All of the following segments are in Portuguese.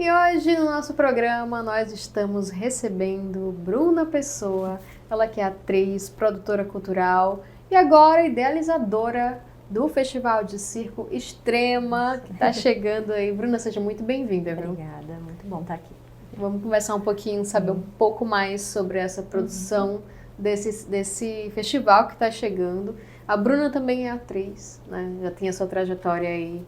E hoje no nosso programa nós estamos recebendo Bruna Pessoa, ela que é atriz, produtora cultural e agora idealizadora do Festival de Circo Extrema, que está chegando aí. Bruna, seja muito bem-vinda, viu? Obrigada, muito bom estar aqui. Vamos conversar um pouquinho, saber um pouco mais sobre essa produção desse festival que está chegando. A Bruna também é atriz, né? Já tem a sua trajetória aí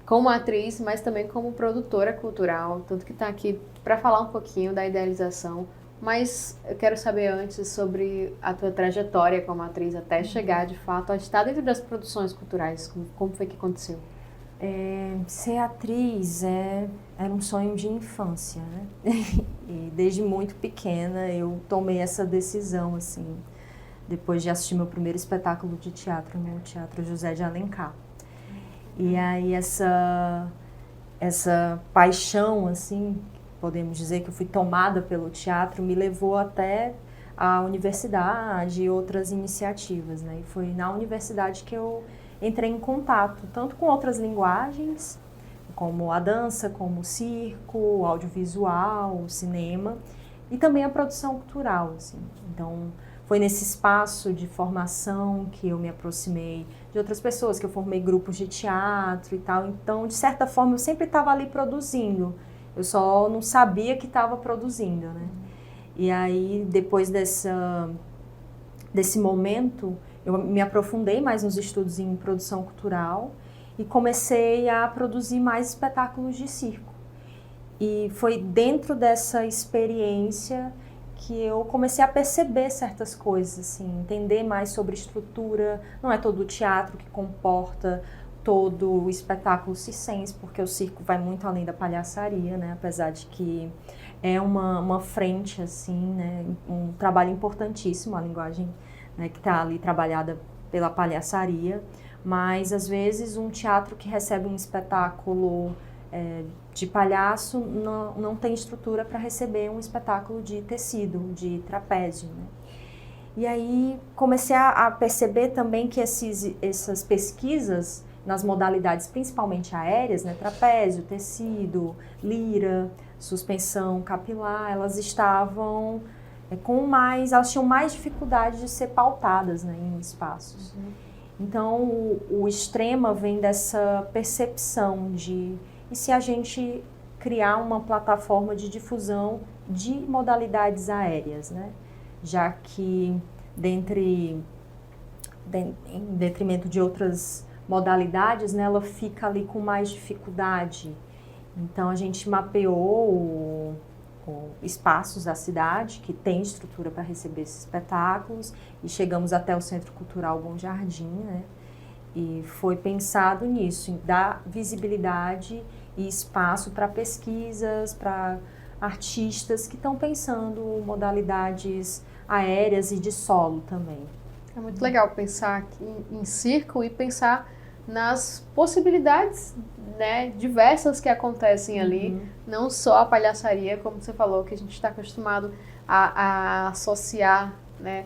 como atriz, mas também como produtora cultural, tanto que está aqui para falar um pouquinho da idealização. Mas eu quero saber antes sobre a tua trajetória como atriz até chegar, de fato, a estar dentro das produções culturais. Como foi que aconteceu? Ser atriz era um sonho de infância, né? E desde muito pequena eu tomei essa decisão, assim, depois de assistir meu primeiro espetáculo de teatro no Teatro José de Alencar. E aí essa paixão, assim, podemos dizer que eu fui tomada pelo teatro, me levou até a universidade e outras iniciativas, né? E foi na universidade que eu entrei em contato, tanto com outras linguagens, como a dança, como o circo, o audiovisual, o cinema, e também a produção cultural, assim. Então, foi nesse espaço de formação que eu me aproximei de outras pessoas, que eu formei grupos de teatro e tal. Então, de certa forma, eu sempre estava ali produzindo. Eu só não sabia que estava produzindo, né? E aí, depois desse momento, eu me aprofundei mais nos estudos em produção cultural e comecei a produzir mais espetáculos de circo. E foi dentro dessa experiência que eu comecei a perceber certas coisas, assim, entender mais sobre estrutura. Não é todo o teatro que comporta todo o espetáculo circense, porque o circo vai muito além da palhaçaria, né? Apesar de que é uma frente, assim, né? Um trabalho importantíssimo, a linguagem, né, que está ali trabalhada pela palhaçaria, mas às vezes um teatro que recebe um espetáculo de palhaço não tem estrutura para receber um espetáculo de tecido, de trapézio, né? E aí comecei a perceber também que essas pesquisas nas modalidades principalmente aéreas, né, trapézio, tecido, lira, suspensão capilar, elas estavam elas tinham mais dificuldade de ser pautadas, né, em espaços. Então, o Extrema vem dessa percepção de, e se a gente criar uma plataforma de difusão de modalidades aéreas, né? Já que, em detrimento de outras modalidades, né, ela fica ali com mais dificuldade. Então, a gente mapeou espaços da cidade que tem estrutura para receber esses espetáculos e chegamos até o Centro Cultural Bom Jardim, né? E foi pensado nisso, em dar visibilidade e espaço para pesquisas, para artistas que estão pensando modalidades aéreas e de solo também. É muito legal pensar aqui em circo e pensar nas possibilidades, né, diversas que acontecem ali, não só a palhaçaria, como você falou, que a gente está acostumado a associar, né,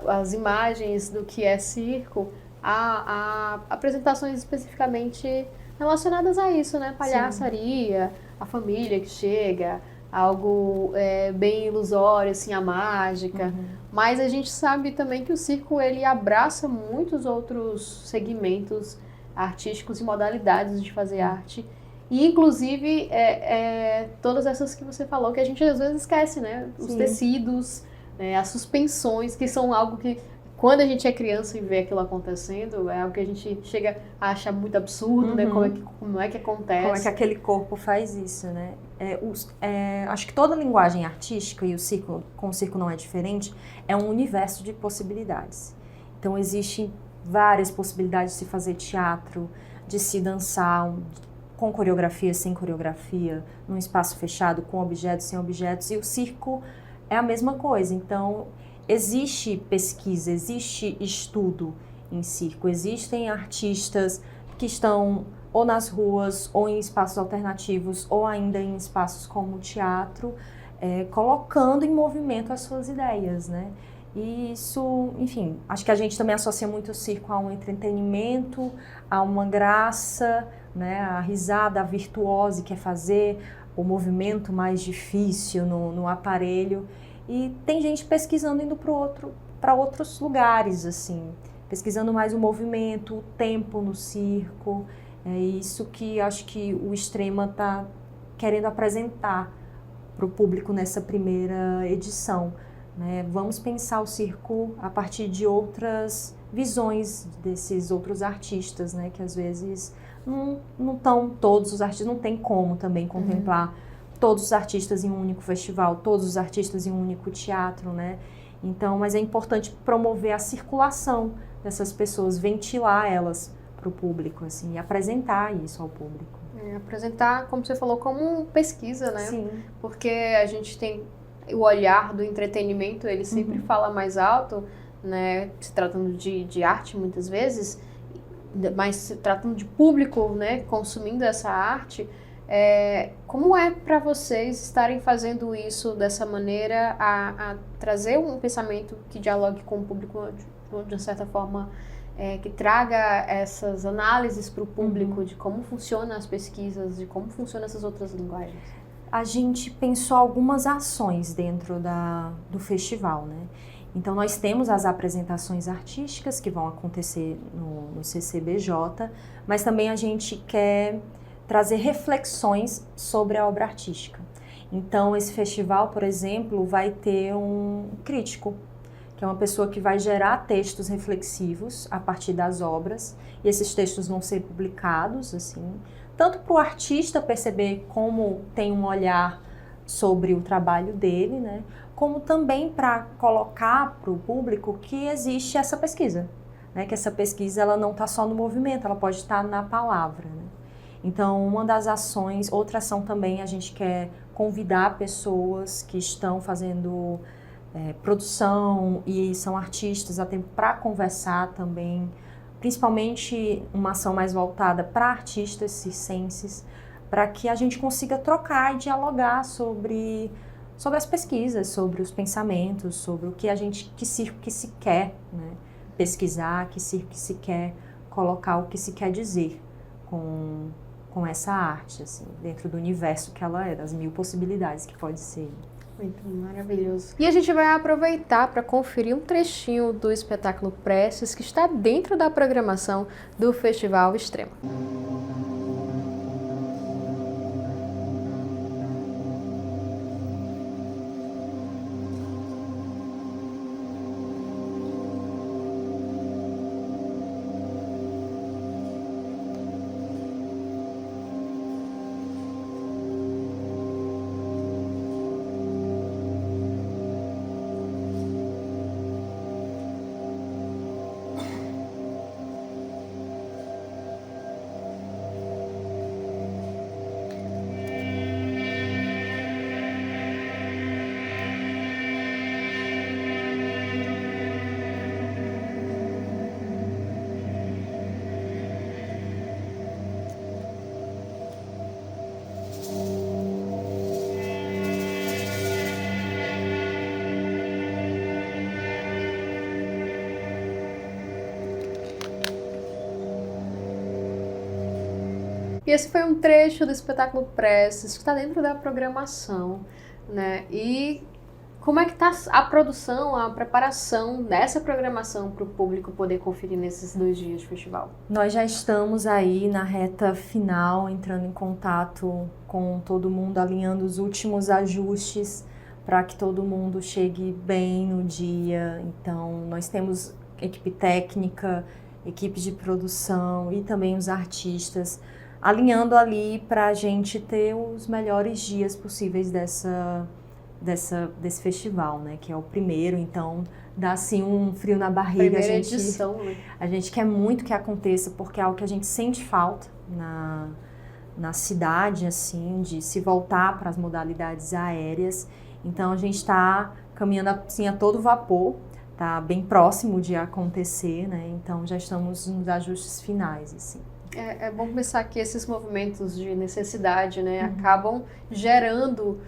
as imagens do que é circo a apresentações especificamente relacionadas a isso, né, palhaçaria, a família que chega, algo bem ilusório, assim, a mágica. Mas a gente sabe também que o circo, ele abraça muitos outros segmentos artísticos e modalidades de fazer arte. E, inclusive, todas essas que você falou, que a gente às vezes esquece, né? Os tecidos, né? As suspensões, que são algo que, quando a gente é criança e vê aquilo acontecendo, é algo que a gente chega a achar muito absurdo, né? Como é que acontece. Como é que aquele corpo faz isso, né? Acho que toda linguagem artística, e com o circo não é diferente, é um universo de possibilidades. Então, existem várias possibilidades de se fazer teatro, de se dançar com coreografia, sem coreografia, num espaço fechado, com objetos, sem objetos, e o circo é a mesma coisa. Então, existe pesquisa, existe estudo em circo, existem artistas que estão ou nas ruas, ou em espaços alternativos, ou ainda em espaços como o teatro, colocando em movimento as suas ideias, né? E isso, enfim, acho que a gente também associa muito o circo a um entretenimento, a uma graça, né? A risada, a virtuose quer fazer o movimento mais difícil no aparelho. E tem gente pesquisando indo para outros lugares, assim, pesquisando mais o movimento, o tempo no circo. É isso que acho que o Extrema está querendo apresentar para o público nessa primeira edição, né? Vamos pensar o circo a partir de outras visões desses outros artistas, né? Que às vezes não estão todos os artistas, não tem como também contemplar todos os artistas em um único festival, todos os artistas em um único teatro, né? Então, mas é importante promover a circulação dessas pessoas, ventilar elas para o público, assim, e apresentar isso ao público. Apresentar, como você falou, como pesquisa, né? Sim. Porque a gente tem o olhar do entretenimento, ele sempre fala mais alto, né? Se tratando de arte muitas vezes, mas se tratando de público, né? Consumindo essa arte. Como é para vocês estarem fazendo isso dessa maneira, a trazer um pensamento que dialogue com o público de uma certa forma, que traga essas análises para o público de como funcionam as pesquisas, de como funcionam essas outras linguagens? A gente pensou algumas ações dentro do festival, né? Então, nós temos as apresentações artísticas que vão acontecer no CCBJ, mas também a gente quer trazer reflexões sobre a obra artística. Então, esse festival, por exemplo, vai ter um crítico, que é uma pessoa que vai gerar textos reflexivos a partir das obras, e esses textos vão ser publicados, assim, tanto para o artista perceber como tem um olhar sobre o trabalho dele, né, como também para colocar para o público que existe essa pesquisa, né, que essa pesquisa ela não está só no movimento, ela pode estar na palavra, né. Então, uma das ações, outra ação também, a gente quer convidar pessoas que estão fazendo produção e são artistas a tempo para conversar também, principalmente uma ação mais voltada para artistas circenses, para que a gente consiga trocar e dialogar sobre as pesquisas, sobre os pensamentos, sobre o que que circo que se quer, né, pesquisar, que circo que se quer colocar, o que se quer dizer com essa arte, assim, dentro do universo que ela é, das 1000 possibilidades que pode ser. Muito maravilhoso. E a gente vai aproveitar para conferir um trechinho do espetáculo Preces que está dentro da programação do Festival Extrema. E esse foi um trecho do espetáculo Preces, que está dentro da programação, né? E como é que está a produção, a preparação dessa programação para o público poder conferir nesses 2 dias de festival? Nós já estamos aí na reta final, entrando em contato com todo mundo, alinhando os últimos ajustes para que todo mundo chegue bem no dia. Então, nós temos equipe técnica, equipe de produção e também os artistas alinhando ali para a gente ter os melhores dias possíveis desse festival, né? Que é o primeiro, então dá assim um frio na barriga. Primeira edição, né? A gente quer muito que aconteça, porque é algo que a gente sente falta na cidade, assim, de se voltar para as modalidades aéreas. Então a gente está caminhando assim a todo vapor, tá bem próximo de acontecer, né? Então já estamos nos ajustes finais, assim. É bom pensar que esses movimentos de necessidade, né, acabam gerando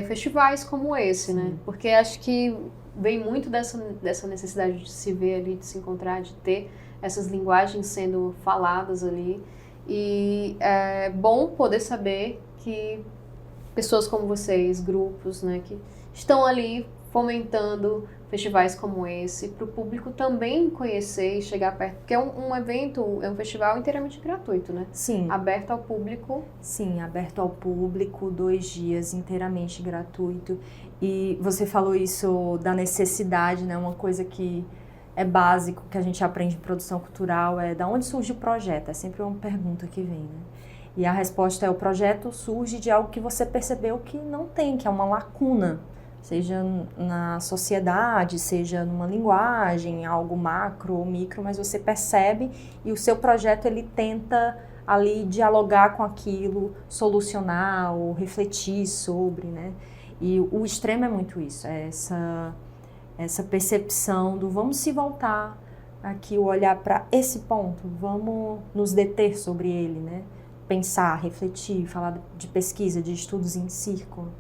festivais como esse, né? Porque acho que vem muito dessa necessidade de se ver ali, de se encontrar, de ter essas linguagens sendo faladas ali. E é bom poder saber que pessoas como vocês, grupos, né, que estão ali fomentando festivais como esse, para o público também conhecer e chegar perto, porque é um evento, é um festival inteiramente gratuito, né? Sim. Aberto ao público. Sim, aberto ao público, 2 dias, inteiramente gratuito. E você falou isso da necessidade, né? Uma coisa que é básico, que a gente aprende em produção cultural, é da onde surge o projeto? É sempre uma pergunta que vem, né? E a resposta é: o projeto surge de algo que você percebeu que não tem, que é uma lacuna. Seja na sociedade, seja numa linguagem, algo macro ou micro, mas você percebe e o seu projeto ele tenta ali dialogar com aquilo, solucionar ou refletir sobre, né? E o extremo é muito isso, é essa percepção do vamos se voltar aqui, olhar para esse ponto, vamos nos deter sobre ele, né? Pensar, refletir, falar de pesquisa, de estudos em círculo.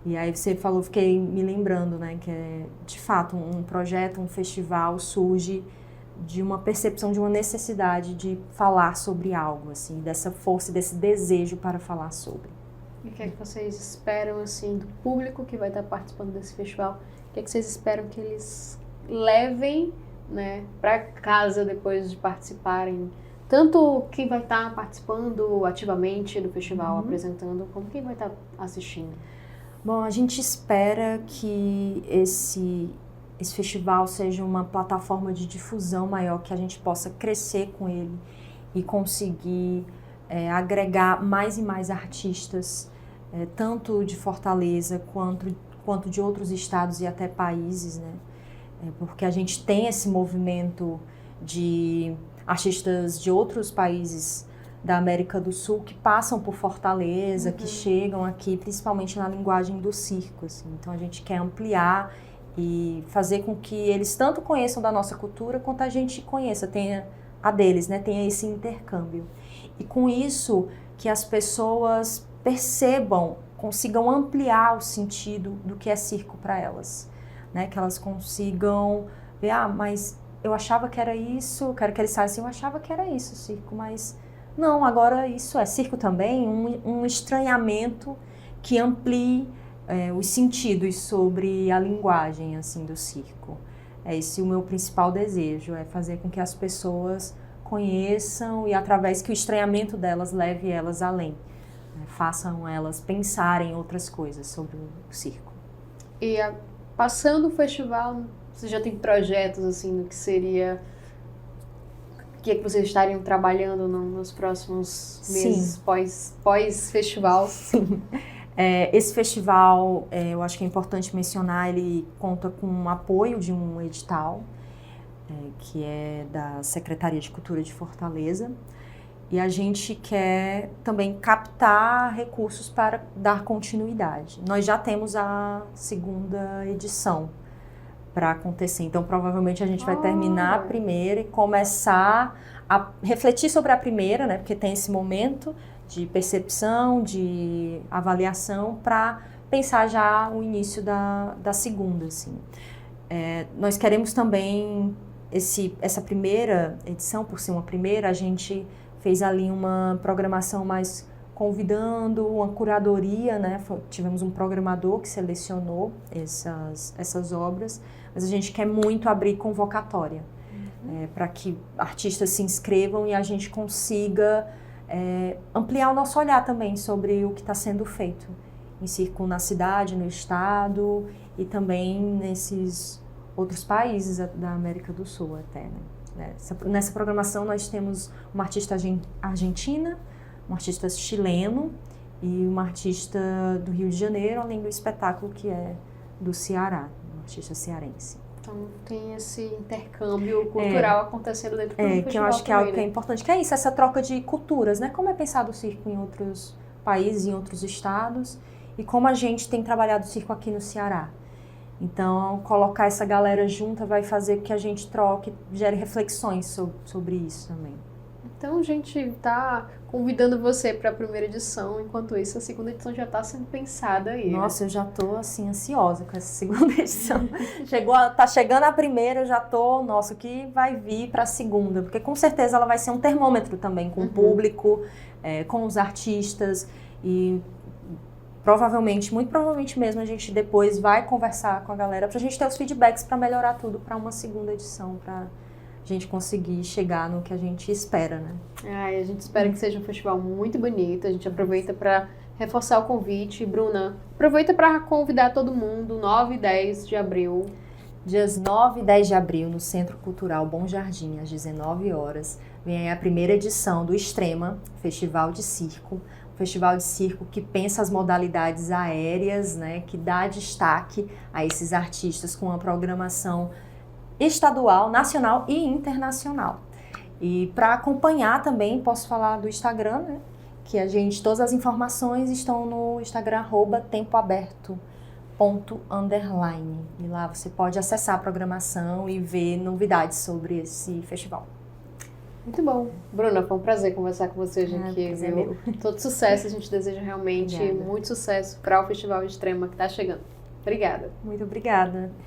E aí você falou, fiquei me lembrando, né, que é, de fato, um projeto, um festival surge de uma percepção, de uma necessidade de falar sobre algo, assim, dessa força, desse desejo para falar sobre. E o que é que vocês esperam, assim, do público que vai estar participando desse festival? O que é que vocês esperam que eles levem, né, para casa depois de participarem? Tanto quem vai estar participando ativamente do festival, apresentando, como quem vai estar assistindo? Bom, a gente espera que esse festival seja uma plataforma de difusão maior, que a gente possa crescer com ele e conseguir agregar mais e mais artistas, tanto de Fortaleza quanto de outros estados e até países, né? Porque a gente tem esse movimento de artistas de outros países da América do Sul que passam por Fortaleza, que chegam aqui, principalmente na linguagem do circo, assim. Então a gente quer ampliar e fazer com que eles tanto conheçam da nossa cultura quanto a gente conheça, tenha a deles, né? Tenha esse intercâmbio. E com isso que as pessoas percebam, consigam ampliar o sentido do que é circo para elas, né? Que elas consigam ver, mas eu achava que era isso, quero que eles saibam assim, eu achava que era isso, circo, mas não, agora isso é circo também, um estranhamento que amplie os sentidos sobre a linguagem, assim, do circo. É esse o meu principal desejo, é fazer com que as pessoas conheçam e através que o estranhamento delas leve elas além, né? Façam elas pensarem outras coisas sobre o circo. E passando o festival, você já tem projetos, assim, do que seria... O que é que vocês estariam trabalhando nos próximos meses pós-festival? Sim. Esse festival, eu acho que é importante mencionar, ele conta com o apoio de um edital, que é da Secretaria de Cultura de Fortaleza, e a gente quer também captar recursos para dar continuidade. Nós já temos a 2ª edição para acontecer. Então, provavelmente a gente vai terminar a primeira e começar a refletir sobre a primeira, né? Porque tem esse momento de percepção, de avaliação, para pensar já o início da 2ª, assim. Nós queremos também, essa primeira edição, por ser uma primeira, a gente fez ali uma programação mais convidando, uma curadoria, né? Tivemos um programador que selecionou essas obras, mas a gente quer muito abrir convocatória, para que artistas se inscrevam e a gente consiga ampliar o nosso olhar também sobre o que está sendo feito em circo na cidade, no estado e também nesses outros países da América do Sul até, né? Nessa programação nós temos uma artista argentina, um artista chileno e uma artista do Rio de Janeiro, além do espetáculo que é do Ceará, um artista cearense. Então tem esse intercâmbio cultural acontecendo dentro do festival que eu acho que é algo que é importante, que é isso, essa troca de culturas, né? Como é pensado o circo em outros países, em outros estados, e como a gente tem trabalhado o circo aqui no Ceará. Então, colocar essa galera junta vai fazer com que a gente troque, gere reflexões sobre isso também. Então a gente está convidando você para a primeira edição. Enquanto isso, a segunda edição já está sendo pensada aí. Nossa, eu já tô assim ansiosa com essa segunda edição. Tá chegando a primeira, eu já tô, nossa, o que vai vir para a segunda? Porque com certeza ela vai ser um termômetro também com o público, com os artistas e provavelmente, muito provavelmente mesmo, a gente depois vai conversar com a galera pra gente ter os feedbacks para melhorar tudo para uma segunda edição, pra gente conseguir chegar no que a gente espera, né? A gente espera que seja um festival muito bonito. A gente aproveita para reforçar o convite. Bruna, aproveita para convidar todo mundo, 9 e 10 de abril. Dias 9 e 10 de abril, no Centro Cultural Bom Jardim, às 19 horas, vem aí a primeira edição do Extrema, Festival de Circo. Festival de circo que pensa as modalidades aéreas, né, que dá destaque a esses artistas com uma programação estadual, nacional e internacional. E para acompanhar também, posso falar do Instagram, né, que todas as informações estão no Instagram @tempoaberto._. E lá você pode acessar a programação e ver novidades sobre esse festival. Muito bom. Bruna, foi um prazer conversar com você hoje aqui. Meu. Todo sucesso, a gente deseja realmente muito sucesso para o Festival Extrema que está chegando. Obrigada. Muito obrigada.